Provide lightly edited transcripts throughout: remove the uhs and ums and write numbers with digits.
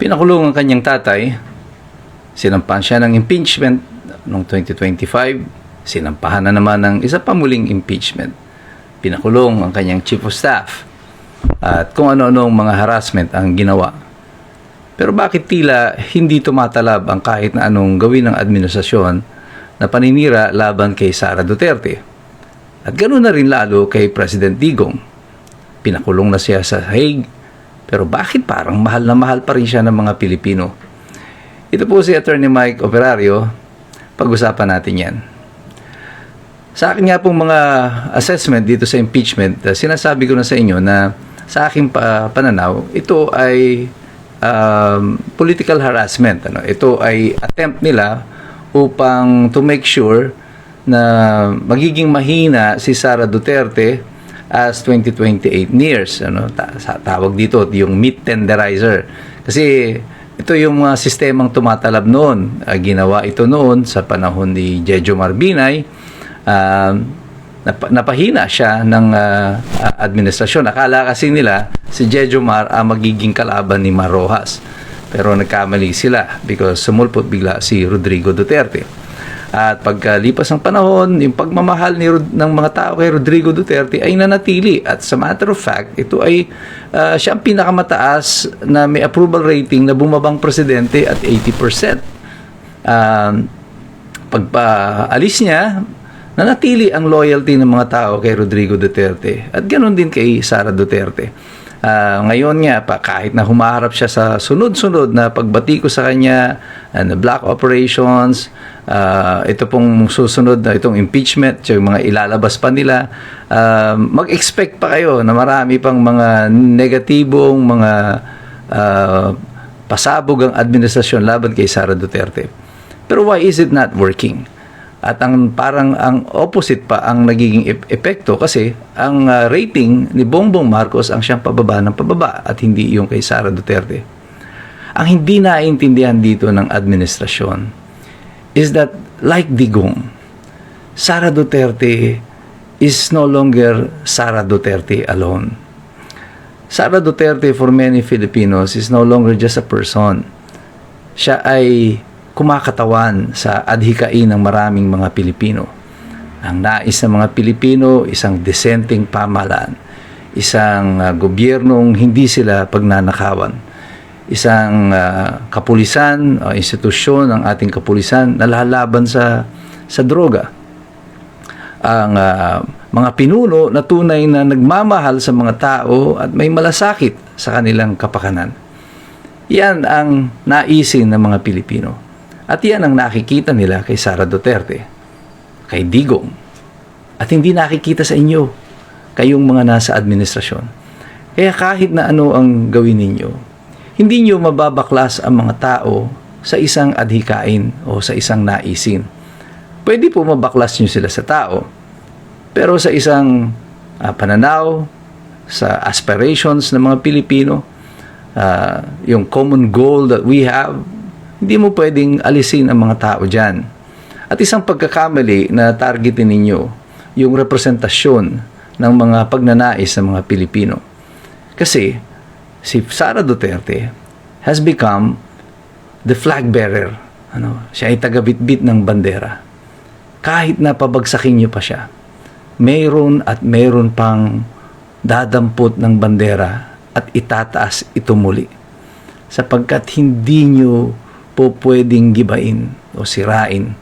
Pinakulong ang kanyang tatay, sinampahan siya ng impeachment noong 2025, sinampahan na naman ng isa pa muling impeachment. Pinakulong ang kanyang chief of staff at kung ano-anong mga harassment ang ginawa. Pero bakit tila hindi tumatalab ang kahit na anong gawin ng administrasyon na paninira laban kay Sara Duterte? At ganoon na rin lalo kay President Digong. Pinakulong na siya sa Hague, pero bakit parang mahal na mahal pa rin siya ng mga Pilipino? Ito po si Attorney Mike Operario. Pag-usapan natin yan. Sa akin nga pong mga assessment dito sa impeachment, sinasabi ko na sa inyo na sa aking pananaw, ito ay political harassment. Ito ay attempt nila upang to make sure na magiging mahina si Sara Duterte as 2028 nears. Tawag dito yung meat tenderizer. Kasi ito yung mga sistemang tumatalab noon. Ginawa ito noon sa panahon ni Jejomar Binay. Napahina siya ng administrasyon. Akala kasi nila si Jejomar ang magiging kalaban ni Mar Rojas. Pero nagkamali sila because sumulpot bigla si Rodrigo Duterte. At pagkalipas ng panahon, yung pagmamahal ng mga tao kay Rodrigo Duterte ay nanatili. At sa matter of fact, ito ay siya ang pinakamataas na may approval rating na bumabang presidente at 80%. Pagpaalis niya, nanatili ang loyalty ng mga tao kay Rodrigo Duterte. At ganoon din kay Sara Duterte. Ngayon nga pa, kahit na humaharap siya sa sunod-sunod na pagbati ko sa kanya na black operations, ito pong susunod na itong impeachment, yung mga ilalabas pa nila, mag-expect pa kayo na marami pang mga negatibong, mga pasabog ang administrasyon laban kay Sara Duterte. Pero why is it not working? At parang ang opposite pa ang nagiging epekto kasi ang rating ni Bongbong Marcos ang siyang pababa ng pababa at hindi yung kay Sara Duterte. Ang hindi naiintindihan dito ng administrasyon is that like Digong, Sara Duterte is no longer Sara Duterte alone. Sara Duterte for many Filipinos is no longer just a person. Siya ay kumakatawan sa adhikain ng maraming mga Pilipino. Ang nais ng mga Pilipino, isang disenteng pamahalaan, isang gobyernong hindi sila pagnanakawan, isang kapulisan, institusyon ng ating kapulisan na lalaban sa droga. Ang mga pinuno na tunay na nagmamahal sa mga tao at may malasakit sa kanilang kapakanan. Yan ang naisin ng mga Pilipino. At yan ang nakikita nila kay Sara Duterte, kay Digong. At hindi nakikita sa inyo, kayong mga nasa administrasyon. Kaya kahit na ano ang gawin ninyo, hindi nyo mababaklas ang mga tao sa isang adhikain o sa isang naisin. Pwede po mabaklas nyo sila sa tao, pero sa isang pananaw, sa aspirations ng mga Pilipino, yung common goal that we have, hindi mo pwedeng alisin ang mga tao dyan. At isang pagkakamali na targetin ninyo, yung representasyon ng mga pagnanais ng mga Pilipino. Kasi si Sara Duterte has become the flag bearer. Siya ay tagabitbit ng bandera. Kahit na pabagsakin niyo pa siya, mayroon at mayroon pang dadampot ng bandera at itataas ito muli. Sapagkat hindi niyo po pwedeng gibain o sirain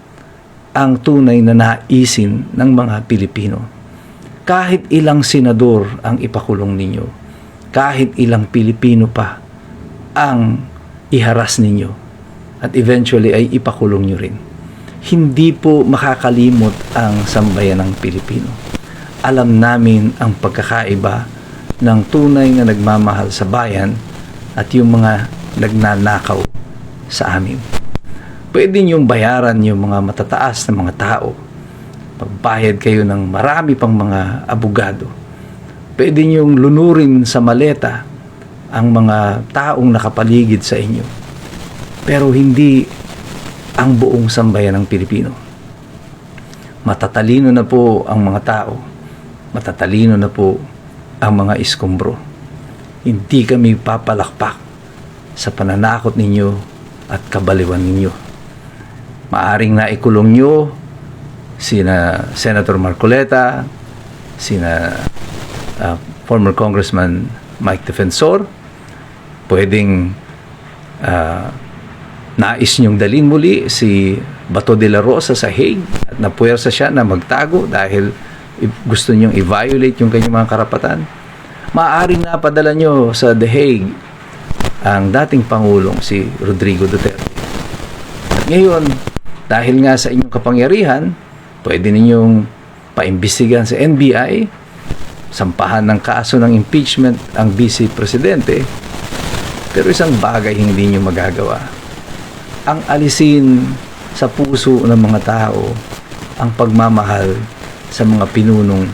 ang tunay na naisin ng mga Pilipino. Kahit ilang senador ang ipakulong ninyo, kahit ilang Pilipino pa ang iharas ninyo, at eventually ay ipakulong nyo rin, hindi po makakalimot ang sambayanang Pilipino. Alam namin ang pagkakaiba ng tunay na nagmamahal sa bayan at yung mga nagnanakaw sa amin. Pwede niyong bayaran yung mga matataas na mga tao. Magbayad kayo ng marami pang mga abogado. Pwede niyong lunurin sa maleta ang mga taong nakapaligid sa inyo. Pero hindi ang buong sambayan ng Pilipino. Matatalino na po ang mga tao. Matatalino na po ang mga iskombro. Hindi kami papalakpak sa pananakot ninyo at kabaliwan ninyo. Maaring naikulong nyo sina Senator Marcoleta, sina former Congressman Mike Defensor. Pwedeng nais nyong dalhin muli si Bato de la Rosa sa Hague at napuwersa siya na magtago dahil gusto nyong i-violate yung kanyang mga karapatan. Maaaring napadala nyo sa The Hague ang dating Pangulong si Rodrigo Duterte. At ngayon, dahil nga sa inyong kapangyarihan, pwede ninyong paimbestigahan sa NBI, sampahan ng kaso ng impeachment ang Vice Presidente, pero isang bagay hindi nyo magagawa. Ang alisin sa puso ng mga tao ang pagmamahal sa mga pinunong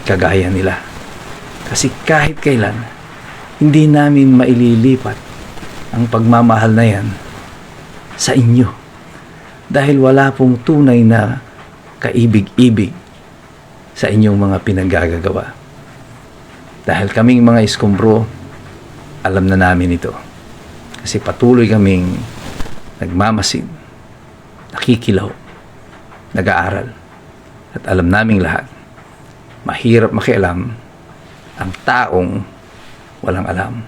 kagaya nila. Kasi kahit kailan, hindi namin maililipat ang pagmamahal na yan sa inyo. Dahil wala pong tunay na kaibig-ibig sa inyong mga pinaggagawa. Dahil kaming mga iskumbro, alam na namin ito. Kasi patuloy kaming nagmamasid, nakikilaw, nag-aaral. At alam naming lahat, mahirap makialam ang taong walang alam.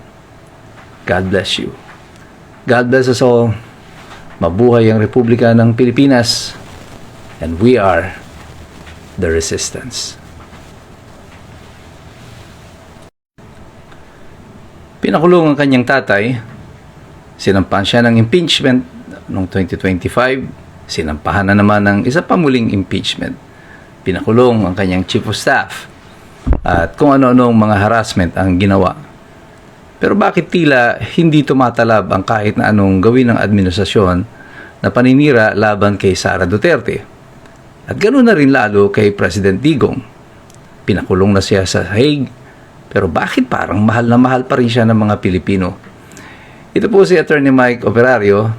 God bless you. God bless us all. Mabuhay ang Republika ng Pilipinas. And we are the resistance. Pinakulong ang kanyang tatay. Sinampahan siya ng impeachment noong 2025. Sinampahan na naman ng isa pa muling impeachment. Pinakulong ang kanyang chief of staff. At kung ano-anong mga harassment ang ginawa. Pero bakit tila hindi tumatalab ang kahit na anong gawin ng administrasyon na paninira laban kay Sara Duterte? At ganoon na rin lalo kay President Digong. Pinakulong na siya sa Hague, pero bakit parang mahal na mahal pa rin siya ng mga Pilipino? Ito po si Attorney Mike Operario.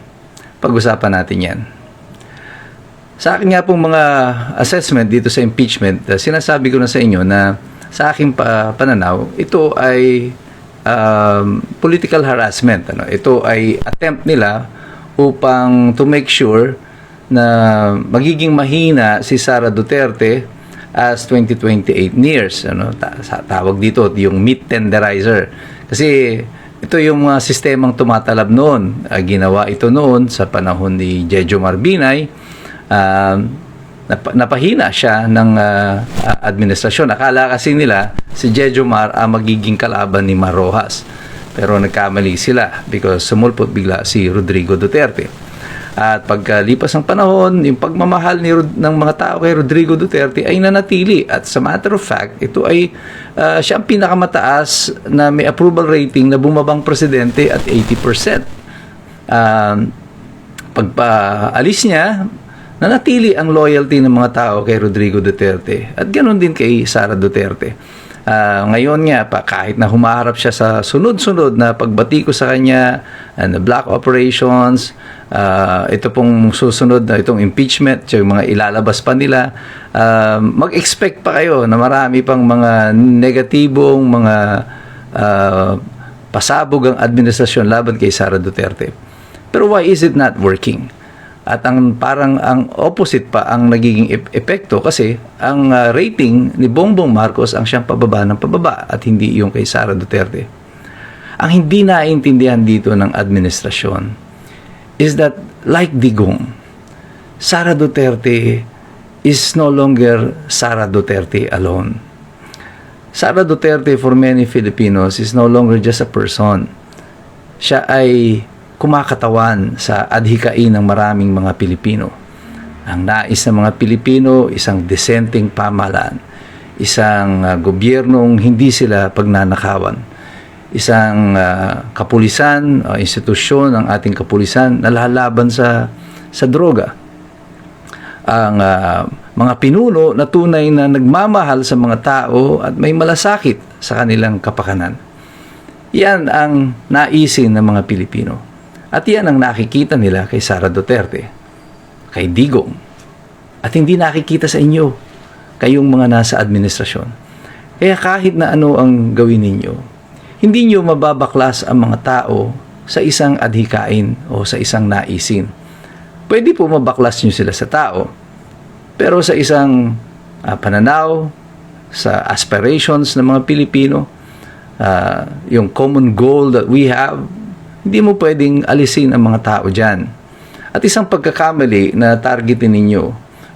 Pag-usapan natin yan. Sa akin nga pong mga assessment dito sa impeachment, sinasabi ko na sa inyo na sa aking pananaw, ito ay political harassment. Ito ay attempt nila upang to make sure na magiging mahina si Sara Duterte as 2028 nears. Tawag dito yung meat tenderizer. Kasi ito yung mga sistemang tumatalab noon. Ginawa ito noon sa panahon ni Jejo Marbinay. Napahina siya ng administrasyon. Akala kasi nila si Jejo Mar magiging kalaban ni Mar Rojas. Pero nagkamali sila because sumulpot bigla si Rodrigo Duterte. At pagkalipas ng panahon, yung pagmamahal ng mga tao kay Rodrigo Duterte ay nanatili. At sa matter of fact, ito ay siya ang pinakamataas na may approval rating na bumabang presidente at 80%. Pagpaalis niya, nanatili ang loyalty ng mga tao kay Rodrigo Duterte. At ganoon din kay Sara Duterte. Ngayon nga pa, kahit na humaharap siya sa sunod-sunod na pagbati ko sa kanya, na black operations, ito pong susunod na itong impeachment, yung mga ilalabas pa nila, mag-expect pa kayo na marami pang mga negatibong, mga pasabog ang administrasyon laban kay Sara Duterte. Pero why is it not working? At parang ang opposite pa ang nagiging epekto kasi ang rating ni Bongbong Marcos ang siyang pababa ng pababa at hindi yung kay Sara Duterte. Ang hindi naiintindihan dito ng administrasyon is that like Digong, Sara Duterte is no longer Sara Duterte alone. Sara Duterte for many Filipinos is no longer just a person. Siya ay kumakatawan sa adhikain ng maraming mga Pilipino. Ang nais ng mga Pilipino, isang disenteng pamahalaan, isang gobyernong hindi sila pagnanakawan, isang kapulisan, institusyon ng ating kapulisan na lalaban sa droga. Ang mga pinuno na tunay na nagmamahal sa mga tao at may malasakit sa kanilang kapakanan. Yan ang naisin ng mga Pilipino. At yan ang nakikita nila kay Sara Duterte, kay Digong, at hindi nakikita sa inyo, kayong mga nasa administrasyon. Kaya kahit na ano ang gawin ninyo, hindi nyo mababaklas ang mga tao sa isang adhikain o sa isang naisin. Pwede po mabaklas nyo sila sa tao, pero sa isang pananaw, sa aspirations ng mga Pilipino, yung common goal that we have, hindi mo pwedeng alisin ang mga tao dyan. At isang pagkakamali na targetin ninyo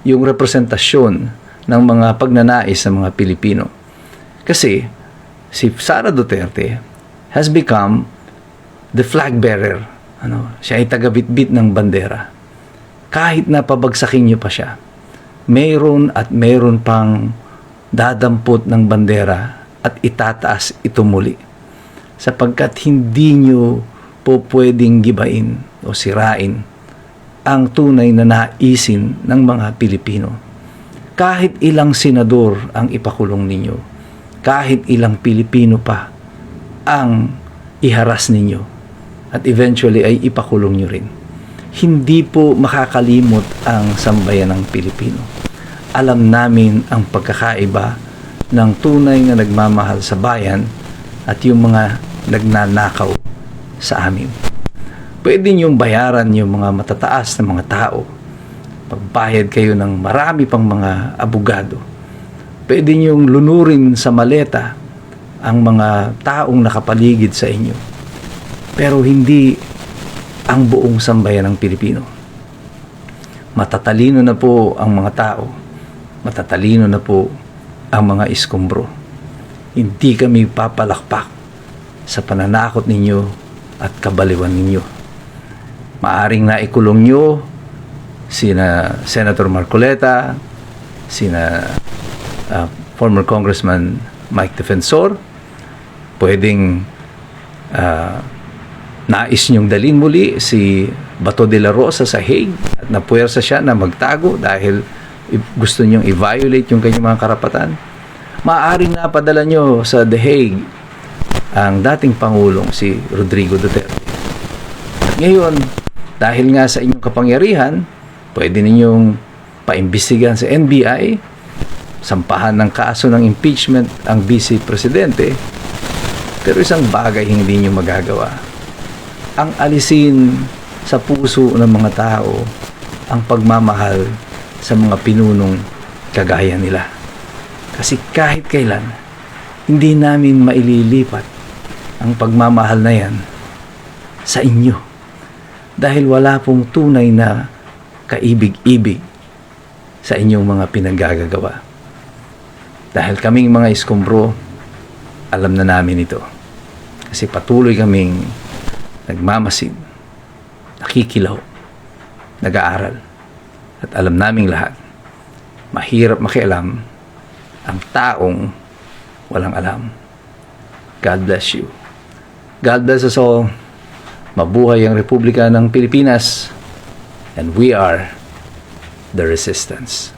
yung representasyon ng mga pagnanais ng mga Pilipino. Kasi si Sara Duterte has become the flag bearer. Siya ay tagabitbit ng bandera. Kahit na pabagsakin niyo pa siya, mayroon at mayroon pang dadampot ng bandera at itataas ito muli. Sapagkat hindi niyo po pwedeng gibain o sirain ang tunay na naisin ng mga Pilipino. Kahit ilang senador ang ipakulong ninyo, kahit ilang Pilipino pa ang iharas ninyo, at eventually ay ipakulong nyo rin, hindi po makakalimot ang sambayanang Pilipino. Alam namin ang pagkakaiba ng tunay na nagmamahal sa bayan at yung mga nagnanakaw sa amin. Pwede niyong bayaran yung mga matataas na mga tao. Pagbayad kayo ng marami pang mga abogado. Pwede niyong lunurin sa maleta ang mga taong nakapaligid sa inyo. Pero hindi ang buong sambayan ng Pilipino. Matatalino na po ang mga tao. Matatalino na po ang mga iskombro. Hindi kami papalakpak sa pananakot ninyo at kabaliwan ninyo. Maaring naikulong nyo sina Senator Marcoleta, sina former Congressman Mike Defensor. Pwedeng nais nyong dalhin muli si Bato de la Rosa sa Hague at napuwersa siya na magtago dahil gusto nyong i-violate yung kanyang mga karapatan. Maaaring napadala nyo sa The Hague ang dating Pangulong si Rodrigo Duterte. At ngayon, dahil nga sa inyong kapangyarihan, pwede ninyong paimbestigahan sa NBI, sampahan ng kaso ng impeachment ang Vice Presidente, pero isang bagay hindi nyo magagawa. Ang alisin sa puso ng mga tao ang pagmamahal sa mga pinunong kagaya nila. Kasi kahit kailan, hindi namin maililipat ang pagmamahal na yan sa inyo. Dahil wala pong tunay na kaibig-ibig sa inyong mga pinaggagawa. Dahil kaming mga iskombro, alam na namin ito. Kasi patuloy kaming nagmamasid, nakikilaw, nag-aaral. At alam naming lahat, mahirap makialam ang taong walang alam. God bless you. God bless us all. Mabuhay ang Republika ng Pilipinas, and we are the resistance.